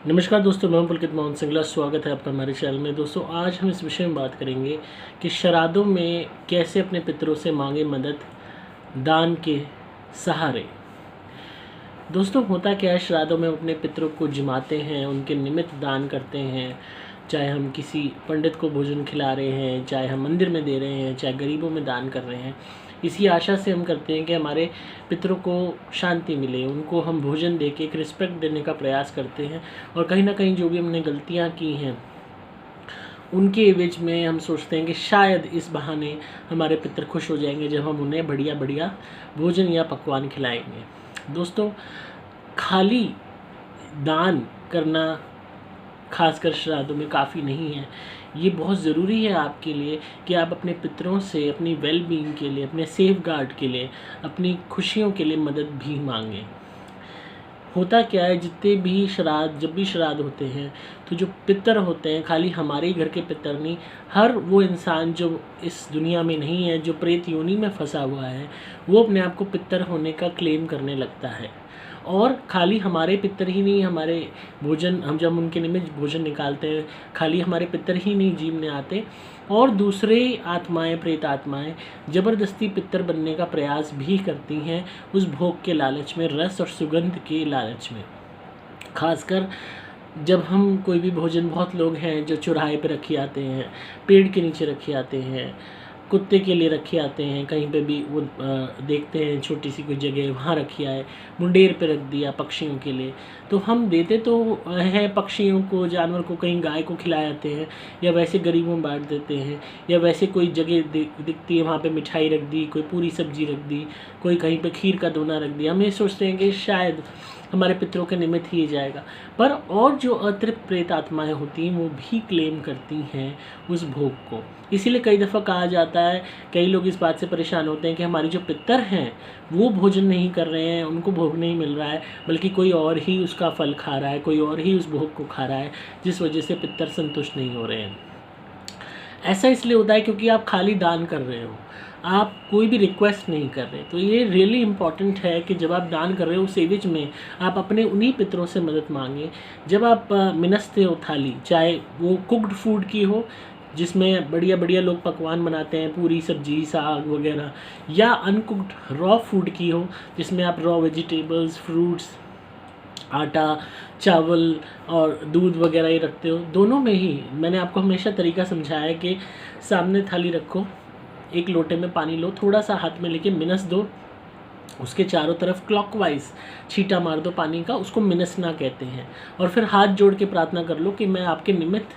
नमस्कार दोस्तों, मैं हूं पुलकित मोहन सिंगला। स्वागत है आपका हमारे चैनल में। दोस्तों, आज हम इस विषय में बात करेंगे कि श्राद्धों में कैसे अपने पितरों से मांगे मदद दान के सहारे। दोस्तों, होता क्या है, श्राद्धों में अपने पितरों को जिमाते हैं, उनके निमित्त दान करते हैं। चाहे हम किसी पंडित को भोजन खिला रहे हैं, चाहे हम मंदिर में दे रहे हैं, चाहे गरीबों में दान कर रहे हैं, इसी आशा से हम करते हैं कि हमारे पितरों को शांति मिले। उनको हम भोजन दे के एक रिस्पेक्ट देने का प्रयास करते हैं। और कहीं ना कहीं जो भी हमने गलतियाँ की हैं उनके एवज में हम सोचते हैं कि शायद इस बहाने हमारे पितर खुश हो जाएंगे जब हम उन्हें बढ़िया बढ़िया भोजन या पकवान खिलाएंगे। दोस्तों, खाली दान करना खासकर श्राद्धों में काफ़ी नहीं है। ये बहुत ज़रूरी है आपके लिए कि आप अपने पितरों से अपनी वेल बीइंग के लिए, अपने सेफ गार्ड के लिए, अपनी खुशियों के लिए मदद भी मांगें। होता क्या है, जितने भी श्राद्ध जब भी श्राद्ध होते हैं तो जो पितर होते हैं, खाली हमारे ही घर के पितर नहीं, हर वो इंसान जो इस दुनिया में नहीं है, जो प्रेत योनि में फंसा हुआ है, वो अपने आप को पितर होने का क्लेम करने लगता है। और खाली हमारे पितर ही नहीं, हमारे भोजन हम जब उनके निमित्त भोजन निकालते हैं, खाली हमारे पितर ही नहीं जीवने आते, और दूसरे आत्माएं, प्रेत आत्माएं ज़बरदस्ती पितर बनने का प्रयास भी करती हैं उस भोग के लालच में, रस और सुगंध के लालच में। खासकर जब हम कोई भी भोजन, बहुत लोग हैं जो चौराहे पे रखे आते हैं, पेड़ के नीचे रखे आते हैं, कुत्ते के लिए रखे आते हैं, कहीं पे भी वो देखते हैं छोटी सी कोई जगह वहाँ रखी आए, मुंडेर पे रख दिया पक्षियों के लिए। तो हम देते तो हैं पक्षियों को, जानवर को, कहीं गाय को खिला जाते हैं, या वैसे गरीबों में बांट देते हैं, या वैसे कोई जगह दिखती है वहाँ पे मिठाई रख दी, कोई पूरी सब्जी रख दी, कोई कहीं पे खीर का दोना रख दिया। हम ये सोचते हैं कि शायद हमारे पितरों के निमित्त ही जाएगा। पर और जो अतृप्त प्रेत आत्माएं होती हैं वो भी क्लेम करती हैं उस भोग को। इसीलिए कई दफ़ा कहा जाता है, कई लोग इस बात से परेशान होते हैं कि हमारे जो पितर हैं वो भोजन नहीं कर रहे हैं, उनको भोग नहीं मिल रहा है, बल्कि कोई और ही उसका फल खा रहा है, कोई और ही उस भोग को खा रहा है, जिस वजह से पितर संतुष्ट नहीं हो रहे हैं। ऐसा इसलिए होता है क्योंकि आप खाली दान कर रहे हो, आप कोई भी रिक्वेस्ट नहीं कर रहे। तो ये रियली इम्पॉर्टेंट है कि जब आप दान कर रहे हो उस एवज में आप अपने उन्हीं पितरों से मदद मांगें। जब आप मिनसते हो थाली, चाहे वो कुक्ड फूड की हो जिसमें बढ़िया बढ़िया लोग पकवान बनाते हैं, पूरी सब्जी साग वगैरह, या अनकुक्ड रॉ फूड की हो जिसमें आप रॉ वेजिटेबल्स, फ्रूट्स, आटा, चावल और दूध वगैरह ही रखते हो, दोनों में ही मैंने आपको हमेशा तरीका समझाया है कि सामने थाली रखो, एक लोटे में पानी लो, थोड़ा सा हाथ में लेके मिनस दो, उसके चारों तरफ क्लॉकवाइज छींटा मार दो पानी का, उसको मिनसना कहते हैं। और फिर हाथ जोड़ के प्रार्थना कर लो कि मैं आपके निमित्त,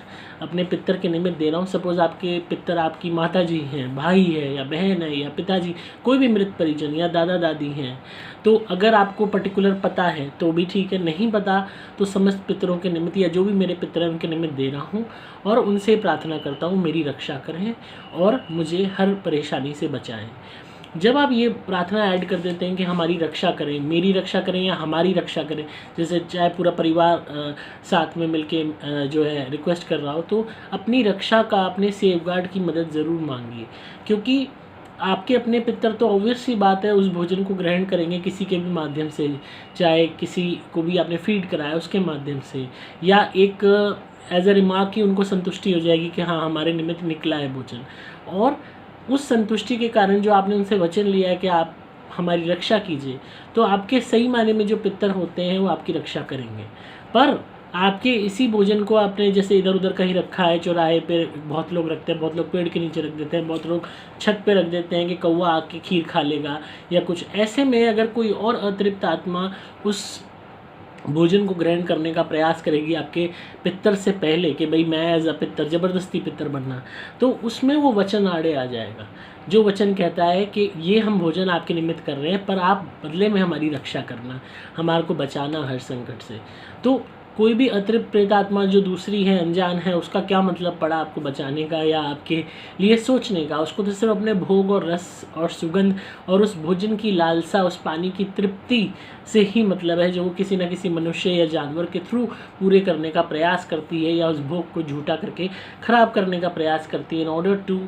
अपने पितर के निमित्त दे रहा हूँ। सपोज़ आपके पितर आपकी माता जी हैं, भाई है या बहन है या पिताजी, कोई भी मृत परिजन, या दादा दादी हैं। तो अगर आपको पर्टिकुलर पता है तो भी ठीक है, नहीं पता तो समस्त पितरों के निमित्त या जो भी मेरे पितर हैं उनके निमित्त दे रहा हूँ, और उनसे प्रार्थना करता हूँ मेरी रक्षा करें और मुझे हर परेशानी से बचाएं। जब आप ये प्रार्थना ऐड कर देते हैं कि हमारी रक्षा करें, मेरी रक्षा करें या हमारी रक्षा करें, जैसे चाहे पूरा परिवार साथ में मिलके जो है रिक्वेस्ट कर रहा हो, तो अपनी रक्षा का, अपने सेफगार्ड की मदद ज़रूर मांगिए। क्योंकि आपके अपने पितर तो ऑब्वियस सी बात है उस भोजन को ग्रहण करेंगे किसी के भी माध्यम से, चाहे किसी को भी आपने फीड कराया उसके माध्यम से, या एक एज अ रिमार्क की उनको संतुष्टि हो जाएगी कि हाँ हमारे निमित्त निकला है भोजन। और उस संतुष्टि के कारण जो आपने उनसे वचन लिया है कि आप हमारी रक्षा कीजिए, तो आपके सही मायने में जो पितर होते हैं वो आपकी रक्षा करेंगे। पर आपके इसी भोजन को आपने जैसे इधर उधर कहीं रखा है, चौराहे पे बहुत लोग रखते हैं, बहुत लोग पेड़ के नीचे रख देते हैं, बहुत लोग छत पे रख देते हैं कि कौवा आके खीर खा लेगा या कुछ ऐसे में, अगर कोई और अतृप्त आत्मा उस भोजन को ग्रहण करने का प्रयास करेगी आपके पितर से पहले कि भाई मैं एज अ पितर, ज़बरदस्ती पितर बनना, तो उसमें वो वचन आड़े आ जाएगा, जो वचन कहता है कि ये हम भोजन आपके निमित्त कर रहे हैं पर आप बदले में हमारी रक्षा करना, हमारे को बचाना हर संकट से। तो कोई भी अतृप्त प्रेतात्मा जो दूसरी है, अनजान है, उसका क्या मतलब पड़ा आपको बचाने का या आपके लिए सोचने का। उसको तो सिर्फ अपने भोग और रस और सुगंध और उस भोजन की लालसा, उस पानी की तृप्ति से ही मतलब है, जो वो किसी न किसी मनुष्य या जानवर के थ्रू पूरे करने का प्रयास करती है, या उस भोग को झूठा करके ख़राब करने का प्रयास करती है इन ऑर्डर टू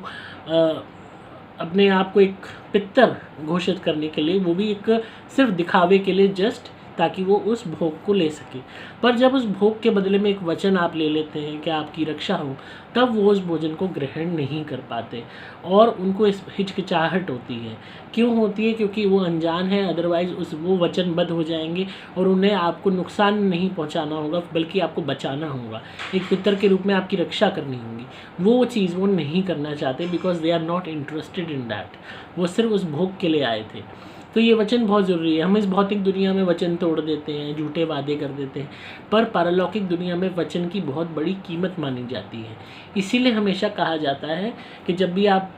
अपने आप को एक पितर घोषित करने के लिए, वो भी एक सिर्फ दिखावे के लिए, जस्ट ताकि वो उस भोग को ले सके। पर जब उस भोग के बदले में एक वचन आप ले लेते हैं कि आपकी रक्षा हो, तब वो उस भोजन को ग्रहण नहीं कर पाते और उनको इस हिचकिचाहट होती है। क्यों होती है? क्योंकि वो अनजान है, अदरवाइज़ वो वचनबद्ध हो जाएंगे और उन्हें आपको नुकसान नहीं पहुंचाना होगा, बल्कि आपको बचाना होगा। एक पितर के रूप में आपकी रक्षा करनी होगी। वो चीज़ वो नहीं करना चाहते, because they are not interested in that. वो सिर्फ उस भोग के लिए आए थे। तो ये वचन बहुत ज़रूरी है। हम इस भौतिक दुनिया में वचन तोड़ देते हैं, झूठे वादे कर देते हैं, पर पारलौकिक दुनिया में वचन की बहुत बड़ी कीमत मानी जाती है। इसीलिए हमेशा कहा जाता है कि जब भी आप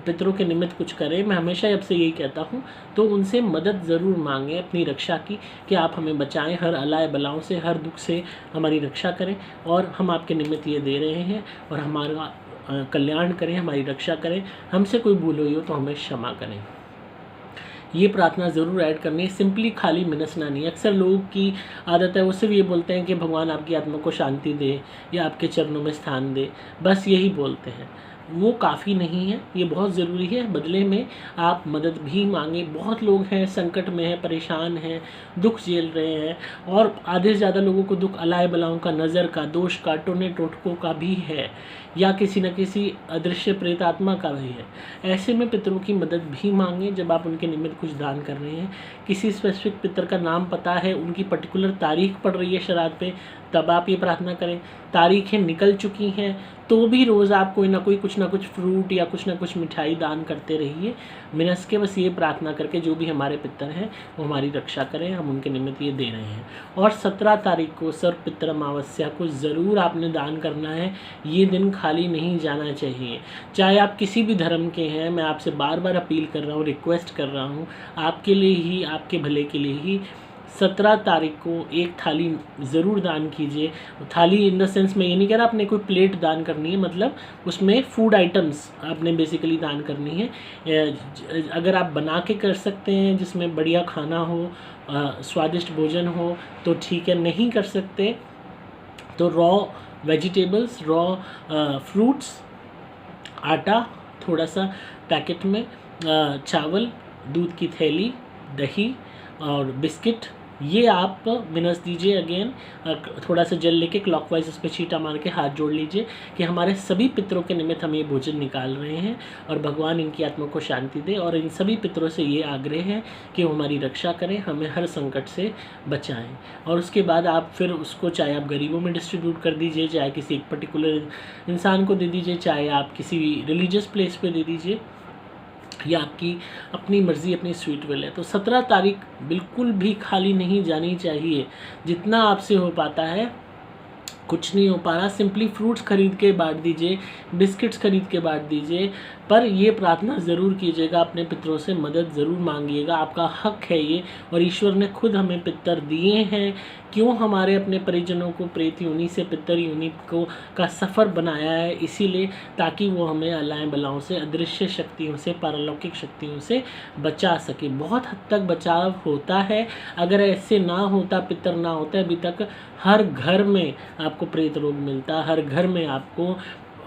पितरों के निमित्त कुछ करें, मैं हमेशा आपसे यही कहता हूँ, तो उनसे मदद ज़रूर मांगें अपनी रक्षा की, कि आप हमें बचाएं हर अलाय बलाओं से, हर दुख से हमारी रक्षा करें, और हम आपके निमित्त ये दे रहे हैं, और हमारा कल्याण करें, हमारी रक्षा करें। हमसे कोई भूल हुई हो तो हमें क्षमा करें। ये प्रार्थना ज़रूर ऐड करनी है। सिंपली खाली मिनसना नहीं। अक्सर लोगों की आदत है, वो सिर्फ ये बोलते हैं कि भगवान आपकी आत्मा को शांति दे या आपके चरणों में स्थान दे, बस यही बोलते हैं। वो काफ़ी नहीं है, ये बहुत ज़रूरी है। बदले में आप मदद भी मांगे। बहुत लोग हैं संकट में हैं, परेशान हैं, दुख झेल रहे हैं, और आधे से ज़्यादा लोगों को दुख अलाय बलाओं का, नज़र का, दोष का, टोने टोटकों का भी है, या किसी न किसी अदृश्य प्रेतात्मा का भी है। ऐसे में पितरों की मदद भी मांगें जब आप उनके निमित्त कुछ दान कर रहे हैं। किसी स्पेसिफिक पितर का नाम पता है, उनकी पर्टिकुलर तारीख पड़ रही है श्राद्ध पे, तब आप ये प्रार्थना करें। तारीखें निकल चुकी हैं तो भी रोज़ आप कोई ना कोई कुछ ना कुछ फ्रूट या कुछ ना कुछ मिठाई दान करते रहिए, मिनस के बस ये प्रार्थना करके जो भी हमारे पितर हैं वो हमारी रक्षा करें, हम उनके निमित्त ये दे रहे हैं। और 17 तारीख को सर्व पितर अमावस्या को ज़रूर आपने दान करना है। ये दिन खाली नहीं जाना चाहिए, चाहे आप किसी भी धर्म के हैं। मैं आपसे बार बार अपील कर रहा हूँ, रिक्वेस्ट कर रहा हूँ, आपके लिए ही, आपके भले के लिए ही 17 तारीख को एक थाली ज़रूर दान कीजिए। थाली इन द सेंस में ये नहीं कह रहा आपने कोई प्लेट दान करनी है, मतलब उसमें फूड आइटम्स आपने बेसिकली दान करनी है। अगर आप बना के कर सकते हैं जिसमें बढ़िया खाना हो, स्वादिष्ट भोजन हो, तो ठीक है। नहीं कर सकते तो रॉ वेजिटेबल्स, रॉ फ्रूट्स, आटा थोड़ा सा पैकेट में, चावल, दूध की थैली, दही और बिस्किट, ये आप मिनस दीजिए। अगेन थोड़ा सा जल लेके क्लॉकवाइज उस पर छींटा मार के हाथ जोड़ लीजिए कि हमारे सभी पितरों के निमित्त हम ये भोजन निकाल रहे हैं और भगवान इनकी आत्मा को शांति दे। और इन सभी पितरों से ये आग्रह है कि वो हमारी रक्षा करें, हमें हर संकट से बचाएं। और उसके बाद आप फिर उसको, चाहे आप गरीबों में डिस्ट्रीब्यूट कर दीजिए, चाहे किसी एक पर्टिकुलर इंसान को दे दीजिए, चाहे आप किसी रिलीजियस प्लेस पर दे दीजिए, या आपकी अपनी मर्ज़ी, अपनी स्वीट विल है। तो 17 तारीख बिल्कुल भी खाली नहीं जानी चाहिए। जितना आपसे हो पाता है, कुछ नहीं हो पा रहा, सिंपली फ्रूट्स खरीद के बांट दीजिए, बिस्किट्स खरीद के बांट दीजिए, पर ये प्रार्थना ज़रूर कीजिएगा, अपने पितरों से मदद ज़रूर मांगिएगा। आपका हक है ये, और ईश्वर ने खुद हमें पितर दिए हैं। क्यों हमारे अपने परिजनों को प्रेत योनि से पितर योनि को का सफ़र बनाया है, इसीलिए ताकि वो हमें अलाय बलाओं से, अदृश्य शक्तियों से, पारलौकिक शक्तियों से बचा सके। बहुत हद तक बचाव होता है। अगर ऐसे ना होता, पितर ना होता, अभी तक हर घर में आपको प्रेत रोग मिलता, हर घर में आपको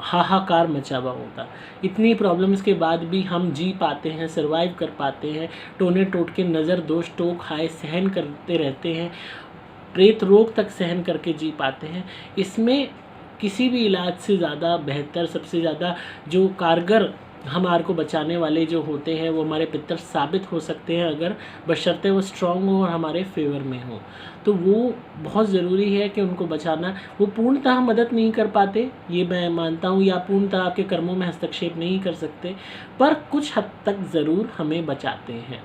हाहाकार मचा हुआ होता। इतनी प्रॉब्लम्स के बाद भी हम जी पाते हैं, सर्वाइव कर पाते हैं, टोने टोटके, नज़र, दोष, टोक, हाय सहन करते रहते हैं, प्रेत रोग तक सहन करके जी पाते हैं। इसमें किसी भी इलाज से ज़्यादा बेहतर, सबसे ज़्यादा जो कारगर हमारे को बचाने वाले जो होते हैं, वो हमारे पितर साबित हो सकते हैं, अगर बशर्ते वो स्ट्रॉन्ग हो और हमारे फेवर में हो। तो वो बहुत ज़रूरी है कि उनको बचाना। वो पूर्णतः मदद नहीं कर पाते, ये मैं मानता हूँ, या पूर्णतः आपके कर्मों में हस्तक्षेप नहीं कर सकते, पर कुछ हद तक ज़रूर हमें बचाते हैं।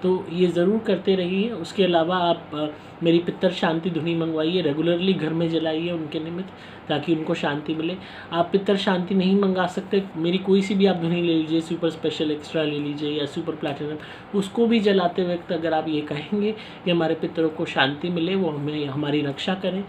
तो ये ज़रूर करते रहिए। उसके अलावा आप मेरी पितर शांति धुनी मंगवाइए, रेगुलरली घर में जलाइए उनके निमित्त, ताकि उनको शांति मिले। आप पितर शांति नहीं मंगा सकते, मेरी कोई सी भी आप धुनी ले लीजिए, सुपर स्पेशल एक्स्ट्रा ले लीजिए या सुपर प्लैटिनम, उसको भी जलाते वक्त अगर आप ये कहेंगे कि हमारे पितरों को शांति मिले, वो हमें, हमारी रक्षा करें,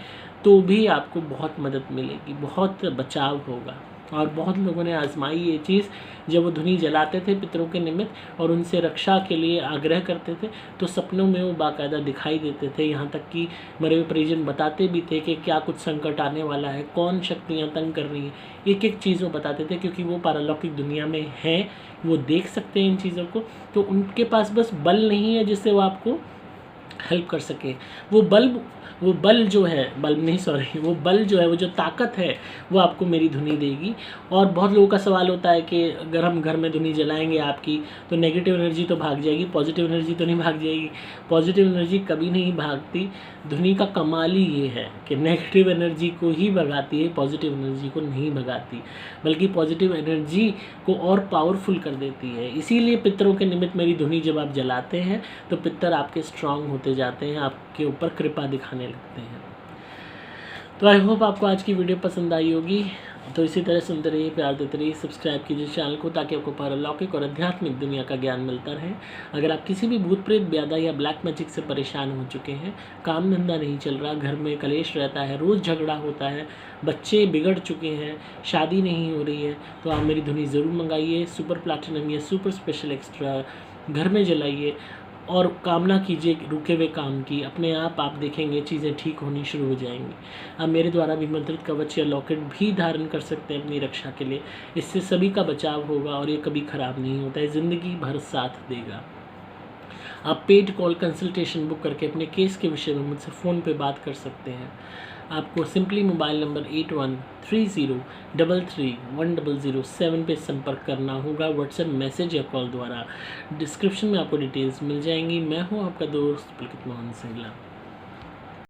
तो भी आपको बहुत मदद मिलेगी, बहुत बचाव होगा। और बहुत लोगों ने आजमाई ये चीज़, जब वो धुनी जलाते थे पितरों के निमित्त और उनसे रक्षा के लिए आग्रह करते थे, तो सपनों में वो बाकायदा दिखाई देते थे। यहाँ तक कि मरे हुए परिजन बताते भी थे कि क्या कुछ संकट आने वाला है, कौन शक्तियाँ तंग कर रही हैं, एक एक चीज़ वो बताते थे, क्योंकि वो पारलौकिक दुनिया में हैं, वो देख सकते हैं इन चीज़ों को। तो उनके पास बस बल नहीं है जिससे वो आपको हेल्प कर सके। वो बल जो है, बल्ब नहीं सॉरी, वो बल जो है, वो जो ताकत है, वो आपको मेरी धुनी देगी। और बहुत लोगों का सवाल होता है कि अगर हम घर में धुनी जलाएंगे आपकी, तो नेगेटिव एनर्जी तो भाग जाएगी, पॉजिटिव एनर्जी तो नहीं भाग जाएगी। पॉजिटिव एनर्जी कभी नहीं भागती। धुनी का कमाल ही ये है कि नेगेटिव एनर्जी को ही भगाती है, पॉजिटिव एनर्जी को नहीं भगाती, बल्कि पॉजिटिव एनर्जी को और पावरफुल कर देती है। इसीलिए पितरों के निमित्त मेरी धुनी जब आप जलाते हैं तो पितर आपके स्ट्रांग होते जाते हैं, आपके ऊपर कृपा दिखाने लगते हैं। तो आई होप आपको आज की वीडियो पसंद आई होगी। तो इसी तरह सुनते रहिए, प्यार देते रहिए, सब्सक्राइब कीजिए चैनल को, ताकि आपको पारलौकिक और आध्यात्मिक दुनिया का ज्ञान मिलता रहे। अगर आप किसी भी भूत प्रेत, ब्यादा या ब्लैक मैजिक से परेशान हो चुके हैं, काम धंधा नहीं चल रहा, घर में कलेश रहता है, रोज़ झगड़ा होता है, बच्चे बिगड़ चुके हैं, शादी नहीं हो रही है, तो आप मेरी धुनी ज़रूर मंगाइए। सुपर प्लैटिनम या सुपर स्पेशल एक्स्ट्रा घर में जलाइए और कामना कीजिए रुके हुए काम की। अपने आप देखेंगे चीज़ें ठीक होनी शुरू हो जाएंगी। आप मेरे द्वारा भी मंत्रित कवच या लॉकेट भी धारण कर सकते हैं अपनी रक्षा के लिए। इससे सभी का बचाव होगा और ये कभी ख़राब नहीं होता है, ज़िंदगी भर साथ देगा। आप पेड कॉल कंसल्टेशन बुक करके अपने केस के विषय में मुझसे फ़ोन पे बात कर सकते हैं। आपको सिंपली मोबाइल नंबर 8130331007 पे संपर्क करना होगा, व्हाट्सएप मैसेज या कॉल द्वारा। डिस्क्रिप्शन में आपको डिटेल्स मिल जाएंगी। मैं हूँ आपका दोस्त पुलकित मोहन सिंगला।